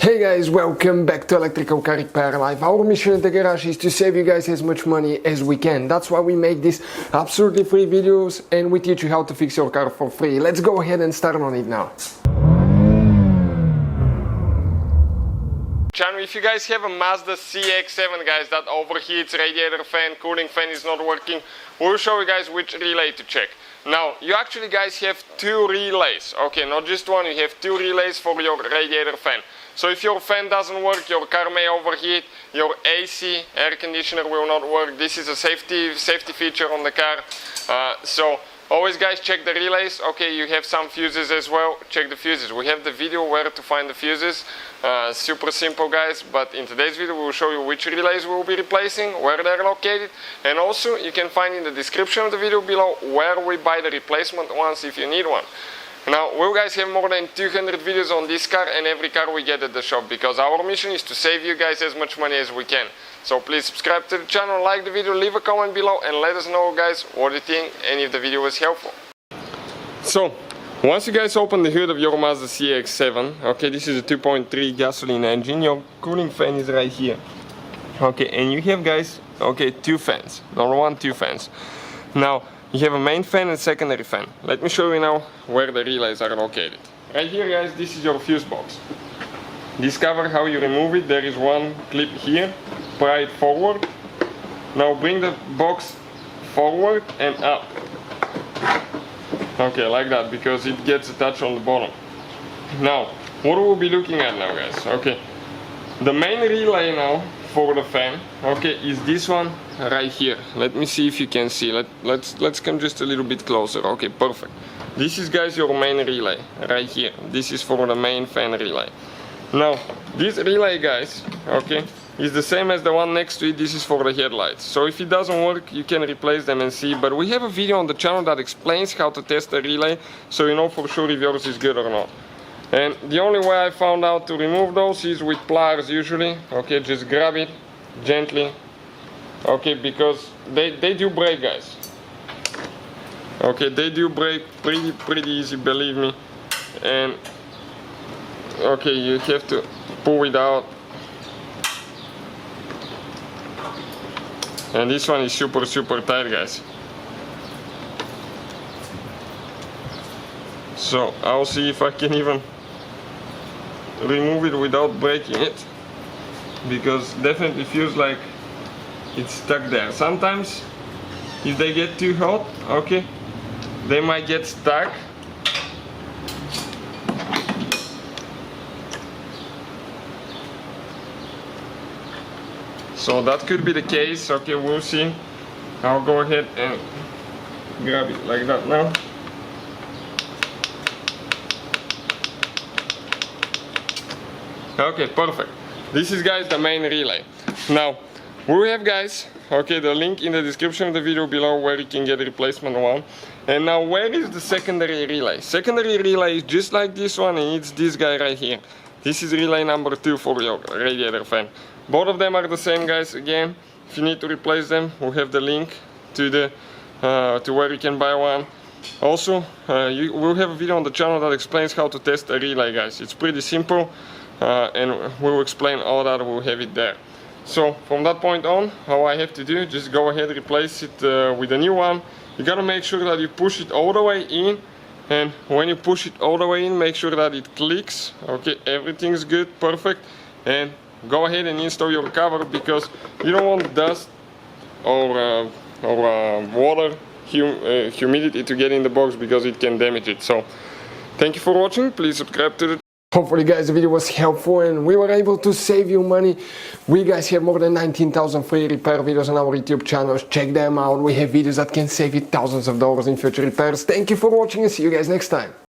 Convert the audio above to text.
Hey guys, welcome back to Electrical Car Repair Live. Our mission in the garage is to save you guys as much money as we can. That's why we make these absolutely free videos and we teach you how to fix your car for free. Let's go ahead and start on it now. Channel, if you guys have a Mazda CX-7, guys, that overheats, radiator fan, cooling fan is not working, we'll show you guys which relay to check. Now, you actually guys have two relays, okay, not just one, you have two relays for your radiator fan. So if your fan doesn't work, your car may overheat, your AC, air conditioner will not work. This is a safety feature on the car. So always guys check the relays. Okay, you have some fuses as well, check the fuses. We have the video where to find the fuses. Super simple guys, but in today's video we will show you which relays we will be replacing, where they're located, and also you can find in the description of the video below where we buy the replacement ones if you need one. Now, we guys have more than 200 videos on this car and every car we get at the shop, because our mission is to save you guys as much money as we can. So please subscribe to the channel, like the video, leave a comment below and let us know guys what you think and if the video was helpful. So, once you guys open the hood of your Mazda CX-7, okay, this is a 2.3 gasoline engine, your cooling fan is right here. Okay, and you have guys, okay, two fans, number one, two fans. Now, you have a main fan and secondary fan. Let me show you now where the relays are located. Right here guys, this is your fuse box. Discover how you remove it. There is one clip here. Pry it forward. Now bring the box forward and up. Okay, like that, because it gets attached on the bottom. Now, what we'll be looking at now guys, okay. The main relay now for the fan, okay, is this one right here. Let me see if you can see. Let's come just a little bit closer. Okay, perfect. This is guys your main relay right here. This is for the main fan relay. Now this relay guys, okay, is the same as the one next to it. This is for the headlights. So if it doesn't work, you can replace them and see. But we have a video on the channel that explains how to test the relay, so you know for sure if yours is good or not. And the only way I found out to remove those is with pliers usually. Okay, just grab it gently. Okay, because they do break guys. Okay, they do break pretty easy, believe me. And okay, you have to pull it out. And this one is super tight guys. So I'll see if I can even remove it without breaking it, because definitely feels like it's stuck there. Sometimes if they get too hot, okay, they might get stuck. So that could be the case. Okay, we'll see. I'll go ahead and grab it like that now. Okay, perfect. This is guys the main relay. Now we have guys, okay, the link in the description of the video below where you can get a replacement one. And now where is the secondary relay? Secondary relay is just like this one, and it's this guy right here. This is relay number 2 for your radiator fan. Both of them are the same guys. Again, if you need to replace them, we'll have the link to the to where you can buy one. Also, we'll have a video on the channel that explains how to test a relay guys. It's pretty simple. And we'll explain all that, we'll have it there. So from that point on, how I have to do, just go ahead and replace it with a new one. You gotta make sure that you push it all the way in, and when you push it all the way in, make sure that it clicks. Okay, everything's good, perfect, and go ahead and install your cover, because you don't want dust or water, humidity to get in the box, because it can damage it. So thank you for watching. Please subscribe to the Hopefully guys the video was helpful and we were able to save you money. We guys have more than 19,000 free repair videos on our YouTube channels. Check them out. We have videos that can save you thousands of dollars in future repairs. Thank you for watching and see you guys next time.